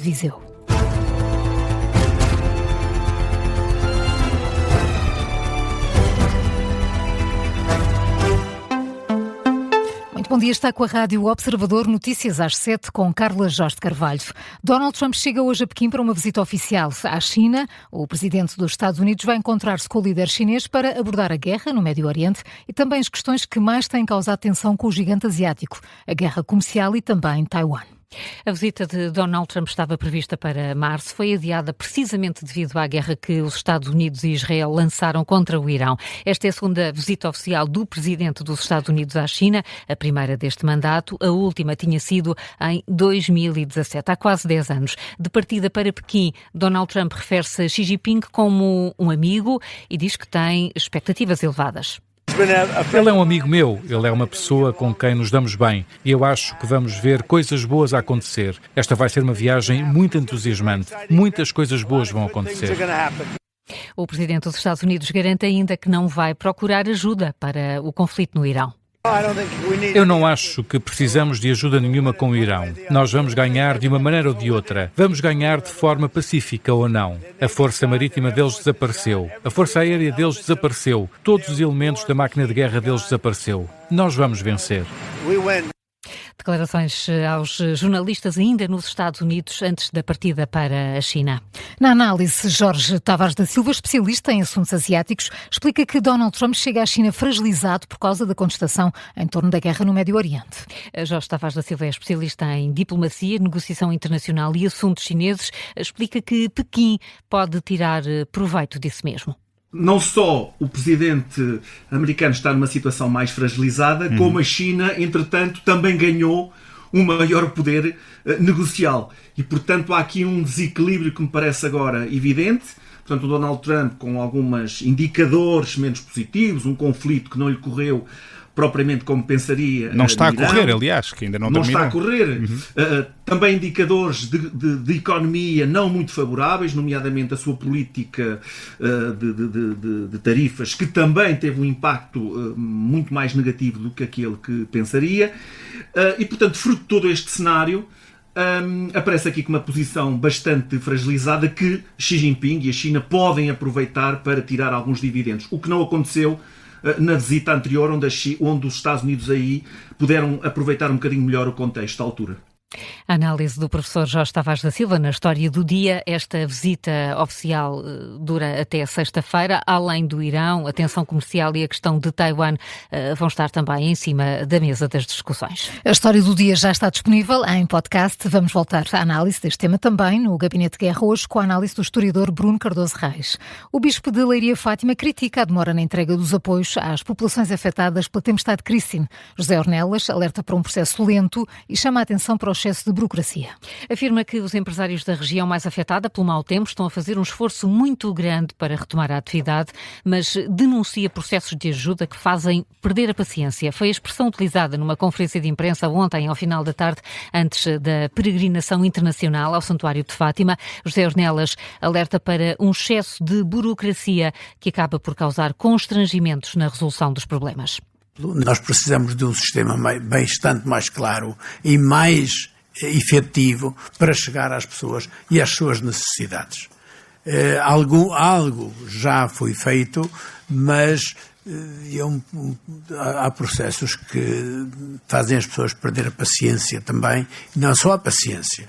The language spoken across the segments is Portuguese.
Viseu. Muito bom dia, está com a Rádio Observador, notícias às 7 com Carla Jorge de Carvalho. Donald Trump chega hoje a Pequim para uma visita oficial à China. O presidente dos Estados Unidos vai encontrar-se com o líder chinês para abordar a guerra no Médio Oriente e também as questões que mais têm causado tensão com o gigante asiático, a guerra comercial e também Taiwan. A visita de Donald Trump estava prevista para março, foi adiada precisamente devido à guerra que os Estados Unidos e Israel lançaram contra o Irão. Esta é a segunda visita oficial do presidente dos Estados Unidos à China, a primeira deste mandato. A última tinha sido em 2017, há quase 10 anos. De partida para Pequim, Donald Trump refere-se a Xi Jinping como um amigo e diz que tem expectativas elevadas. Ele é um amigo meu, ele é uma pessoa com quem nos damos bem e eu acho que vamos ver coisas boas a acontecer. Esta vai ser uma viagem muito entusiasmante. Muitas coisas boas vão acontecer. O presidente dos Estados Unidos garante ainda que não vai procurar ajuda para o conflito no Irão. Eu não acho que precisamos de ajuda nenhuma com o Irão. Nós vamos ganhar de uma maneira ou de outra. Vamos ganhar de forma pacífica ou não. A força marítima deles desapareceu. A força aérea deles desapareceu. Todos os elementos da máquina de guerra deles desapareceu. Nós vamos vencer. Declarações aos jornalistas ainda nos Estados Unidos antes da partida para a China. Na análise, Jorge Tavares da Silva, especialista em assuntos asiáticos, explica que Donald Trump chega à China fragilizado por causa da contestação em torno da guerra no Médio Oriente. Jorge Tavares da Silva é especialista em diplomacia, negociação internacional e assuntos chineses. Explica que Pequim pode tirar proveito disso mesmo. Não só o presidente americano está numa situação mais fragilizada, como a China, entretanto, também ganhou um maior poder negocial. E, portanto, há aqui um desequilíbrio que me parece agora evidente. Portanto, o Donald Trump, com alguns indicadores menos positivos, um conflito que não lhe correu propriamente como pensaria. Não está a correr, aliás, que ainda não terminou. Não está a correr. Também indicadores de economia não muito favoráveis, nomeadamente a sua política de tarifas, que também teve um impacto muito mais negativo do que aquele que pensaria. E, portanto, fruto de todo este cenário, aparece aqui com uma posição bastante fragilizada que Xi Jinping e a China podem aproveitar para tirar alguns dividendos. O que não aconteceu na visita anterior, onde os Estados Unidos aí puderam aproveitar um bocadinho melhor o contexto à altura. A análise do professor Jorge Tavares da Silva na História do Dia. Esta visita oficial dura até sexta-feira. Além do Irão, a tensão comercial e a questão de Taiwan vão estar também em cima da mesa das discussões. A História do Dia já está disponível em podcast. Vamos voltar à análise deste tema também no Gabinete de Guerra, hoje com a análise do historiador Bruno Cardoso Reis. O bispo de Leiria Fátima critica a demora na entrega dos apoios às populações afetadas pela tempestade Christine. José Ornelas alerta para um processo lento e chama a atenção para o excesso de burocracia. Afirma que os empresários da região mais afetada pelo mau tempo estão a fazer um esforço muito grande para retomar a atividade, mas denuncia processos de ajuda que fazem perder a paciência. Foi a expressão utilizada numa conferência de imprensa ontem, ao final da tarde, antes da peregrinação internacional ao Santuário de Fátima. José Ornelas alerta para um excesso de burocracia que acaba por causar constrangimentos na resolução dos problemas. Nós precisamos de um sistema bastante mais claro e mais efetivo para chegar às pessoas e às suas necessidades. Algo já foi feito, mas há processos que fazem as pessoas perder a paciência também, e não só a paciência.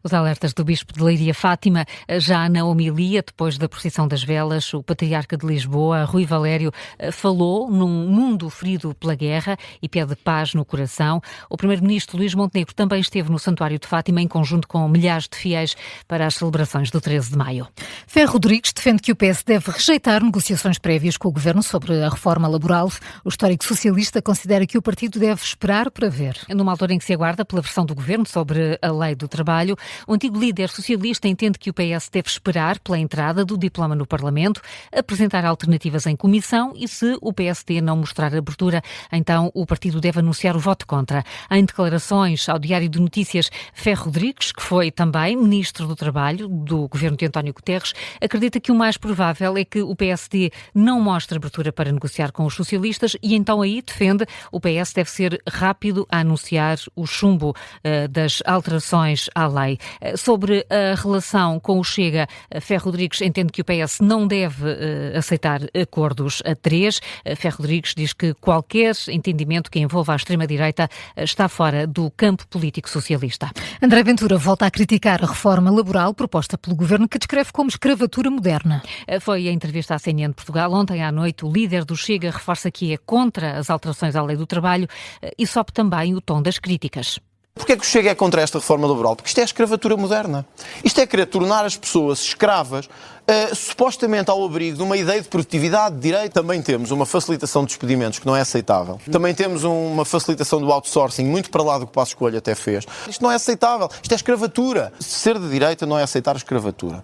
Os alertas do Bispo de Leiria Fátima, já na homilia, depois da procissão das velas, o Patriarca de Lisboa, Rui Valério, falou num mundo ferido pela guerra e pede paz no coração. O Primeiro-Ministro Luís Montenegro também esteve no Santuário de Fátima, em conjunto com milhares de fiéis, para as celebrações do 13 de maio. Ferro Rodrigues defende que o PS deve rejeitar negociações prévias com o Governo sobre a reforma laboral. O histórico socialista considera que o partido deve esperar para ver. Numa altura em que se aguarda pela versão do Governo sobre a lei do trabalho, o antigo líder socialista entende que o PS deve esperar pela entrada do diploma no Parlamento, apresentar alternativas em comissão e, se o PSD não mostrar abertura, então o partido deve anunciar o voto contra. Em declarações ao Diário de Notícias, Ferro Rodrigues, que foi também Ministro do Trabalho do Governo de António Guterres, acredita que o mais provável é que o PSD não mostre abertura para negociar com os socialistas e então aí defende o PS deve ser rápido a anunciar o chumbo das alterações à lei. Sobre a relação com o Chega, Ferro Rodrigues entende que o PS não deve aceitar acordos a 3. Ferro Rodrigues diz que qualquer entendimento que envolva a extrema-direita está fora do campo político socialista. André Ventura volta a criticar a reforma laboral proposta pelo governo, que descreve como escravatura moderna. Foi a entrevista à CNN de Portugal. Ontem à noite, o líder do Chega reforça que é contra as alterações à lei do trabalho e sobe também o tom das críticas. Porquê é que o Chega é contra esta reforma laboral? Porque isto é a escravatura moderna. Isto é querer tornar as pessoas escravas, supostamente ao abrigo de uma ideia de produtividade, de direito. Também temos uma facilitação de despedimentos que não é aceitável. Também temos uma facilitação do outsourcing, muito para lá do que o Passos Coelho até fez. Isto não é aceitável. Isto é escravatura. Ser de direita não é aceitar a escravatura.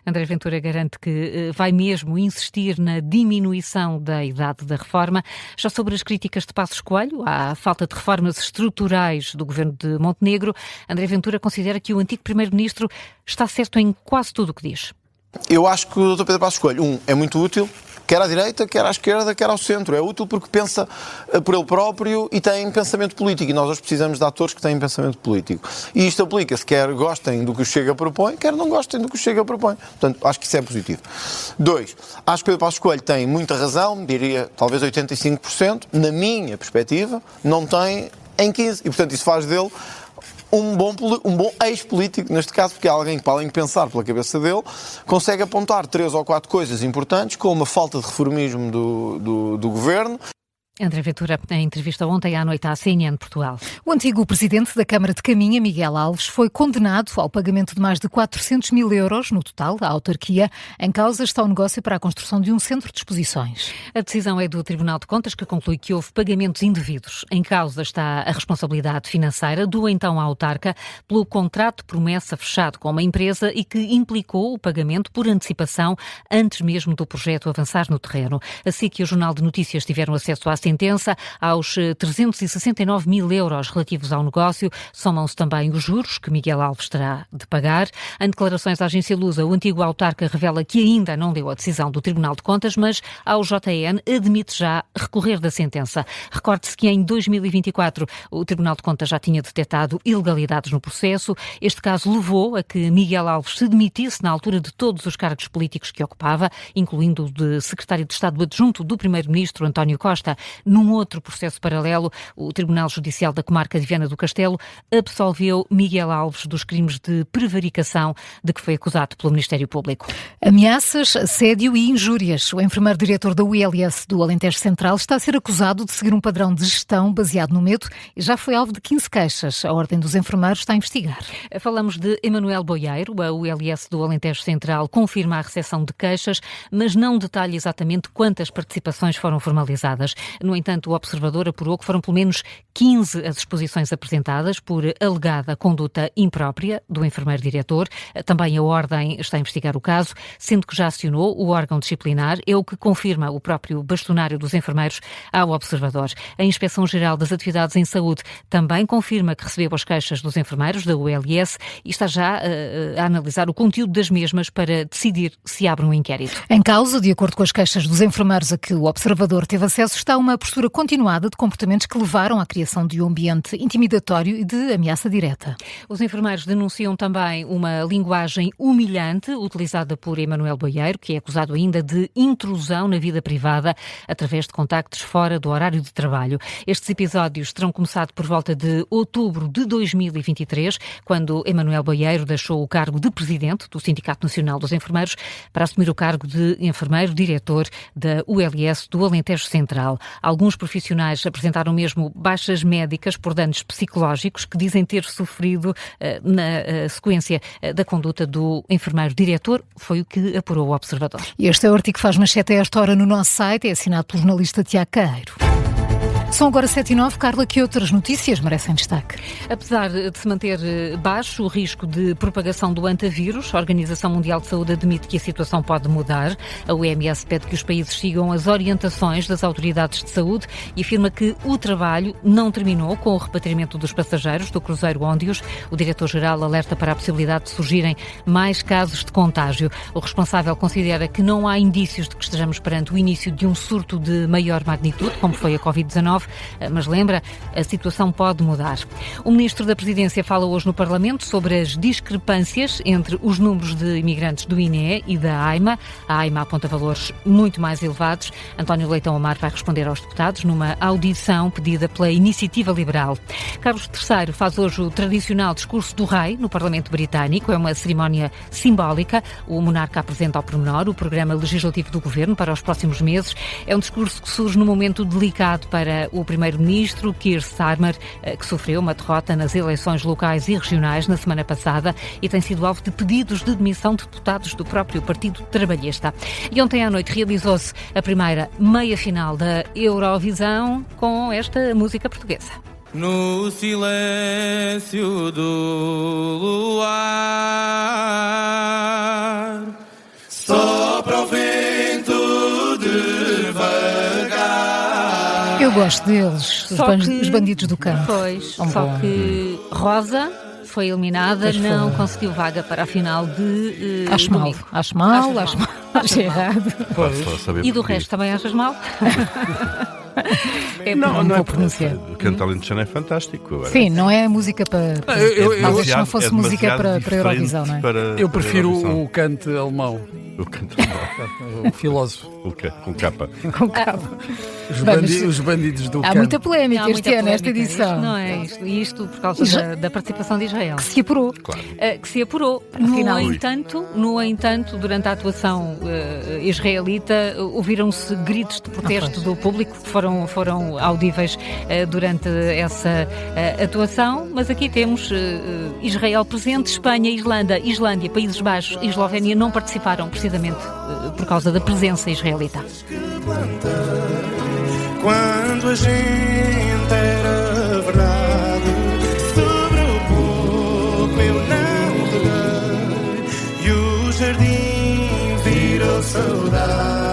André Ventura garante que vai mesmo insistir na diminuição da idade da reforma. Já sobre as críticas de Passos Coelho à falta de reformas estruturais do governo de Montenegro, André Ventura considera que o antigo primeiro-ministro está certo em quase tudo o que diz. Eu acho que o Dr. Pedro Passos Coelho, é muito útil, quer à direita, quer à esquerda, quer ao centro. É útil porque pensa por ele próprio e tem pensamento político. E nós hoje precisamos de atores que têm pensamento político. E isto aplica-se, quer gostem do que o Chega propõe, quer não gostem do que o Chega propõe. Portanto, acho que isso é positivo. 2. Acho que o Pedro Passos Coelho tem muita razão, diria talvez 85%, na minha perspectiva, não tem em 15%. E, portanto, isso faz dele um bom ex-político, neste caso, porque é alguém que, para além de pensar pela cabeça dele, consegue apontar 3 ou 4 coisas importantes, como a falta de reformismo do governo. André Ventura, em entrevista ontem à noite à CNN Portugal. O antigo presidente da Câmara de Caminha, Miguel Alves, foi condenado ao pagamento de mais de 400 mil euros no total à autarquia. Em causa está o negócio para a construção de um centro de exposições. A decisão é do Tribunal de Contas, que conclui que houve pagamentos indevidos. Em causa está a responsabilidade financeira do então autarca pelo contrato promessa fechado com uma empresa e que implicou o pagamento por antecipação antes mesmo do projeto avançar no terreno. Assim que o Jornal de Notícias tiveram acesso à sentença, aos 369 mil euros relativos ao negócio, somam-se também os juros que Miguel Alves terá de pagar. Em declarações à agência Lusa, o antigo autarca revela que ainda não leu a decisão do Tribunal de Contas, mas ao JN admite já recorrer da sentença. Recorde-se que em 2024 o Tribunal de Contas já tinha detectado ilegalidades no processo. Este caso levou a que Miguel Alves se demitisse na altura de todos os cargos políticos que ocupava, incluindo o de secretário de Estado adjunto do primeiro-ministro António Costa. Num outro processo paralelo, o Tribunal Judicial da Comarca de Viana do Castelo absolveu Miguel Alves dos crimes de prevaricação de que foi acusado pelo Ministério Público. Ameaças, assédio e injúrias. O enfermeiro-diretor da ULS do Alentejo Central está a ser acusado de seguir um padrão de gestão baseado no medo e já foi alvo de 15 queixas. A Ordem dos Enfermeiros está a investigar. Falamos de Emanuel Boieiro. A ULS do Alentejo Central confirma a recepção de queixas, mas não detalha exatamente quantas participações foram formalizadas. No entanto, o Observador apurou que foram pelo menos 15 as exposições apresentadas por alegada conduta imprópria do enfermeiro-diretor. Também a Ordem está a investigar o caso, sendo que já acionou o órgão disciplinar, é o que confirma o próprio bastonário dos enfermeiros ao Observador. A Inspeção-Geral das Atividades em Saúde também confirma que recebeu as queixas dos enfermeiros da ULS e está já a analisar o conteúdo das mesmas para decidir se abre um inquérito. Em causa, de acordo com as queixas dos enfermeiros a que o Observador teve acesso, está uma postura continuada de comportamentos que levaram à criação de um ambiente intimidatório e de ameaça direta. Os enfermeiros denunciam também uma linguagem humilhante utilizada por Emanuel Boieiro, que é acusado ainda de intrusão na vida privada através de contactos fora do horário de trabalho. Estes episódios terão começado por volta de outubro de 2023, quando Emanuel Boieiro deixou o cargo de presidente do Sindicato Nacional dos Enfermeiros para assumir o cargo de enfermeiro-diretor da ULS do Alentejo Central. Alguns profissionais apresentaram mesmo baixas médicas por danos psicológicos que dizem ter sofrido na sequência da conduta do enfermeiro-diretor, foi o que apurou o Observador. Este é o artigo que faz manchete a esta hora no nosso site, é assinado pelo jornalista Tiago Caeiro. São agora 7h09. Carla, que outras notícias merecem destaque? Apesar de se manter baixo o risco de propagação do antavírus, a Organização Mundial de Saúde admite que a situação pode mudar. A OMS pede que os países sigam as orientações das autoridades de saúde e afirma que o trabalho não terminou com o repatriamento dos passageiros do cruzeiro Óndios. O diretor-geral alerta para a possibilidade de surgirem mais casos de contágio. O responsável considera que não há indícios de que estejamos perante o início de um surto de maior magnitude, como foi a Covid-19, Covid-19, mas lembra, a situação pode mudar. O Ministro da Presidência fala hoje no Parlamento sobre as discrepâncias entre os números de imigrantes do INE e da AIMA. A AIMA aponta valores muito mais elevados. António Leitão Amar vai responder aos deputados numa audição pedida pela Iniciativa Liberal. Carlos III faz hoje o tradicional discurso do rei no Parlamento Britânico. É uma cerimónia simbólica. O monarca apresenta ao pormenor o programa legislativo do governo para os próximos meses. É um discurso que surge num momento delicado para o primeiro-ministro, Keir Starmer, que sofreu uma derrota nas eleições locais e regionais na semana passada e tem sido alvo de pedidos de demissão de deputados do próprio Partido Trabalhista. E ontem à noite realizou-se a primeira meia-final da Eurovisão com esta música portuguesa. No silêncio do luar, sopra o vento devagar. Eu gosto deles, os bandidos do campo. Pois, só que Rosa foi eliminada, não conseguiu vaga para a final de Acho mal, domingo. acho mal, acho errado. E do resto também achas mal? Não vou é pronunciar. O canto alentejano é fantástico. Agora. Sim, não é música para... Talvez não fosse música para a Eurovisão, não é? Eu prefiro o canto alemão. O canto alemão. O filósofo. Com capa. Com cabo. Os bandidos do Há canto. muita polémica Há este muita ano, esta polémica. edição. Isto não é isto por causa da participação de Israel. Que se apurou. Claro. Que se apurou. No entanto, durante a atuação israelita, ouviram-se gritos de protesto do público que foram audíveis durante essa atuação, mas aqui temos Israel presente, Espanha, Irlanda, Islândia, Países Baixos e Eslovénia não participaram precisamente por causa da presença israelita. Quando a gente era verdade, sobre o pouco eu não reguei, e o jardim virou saudade.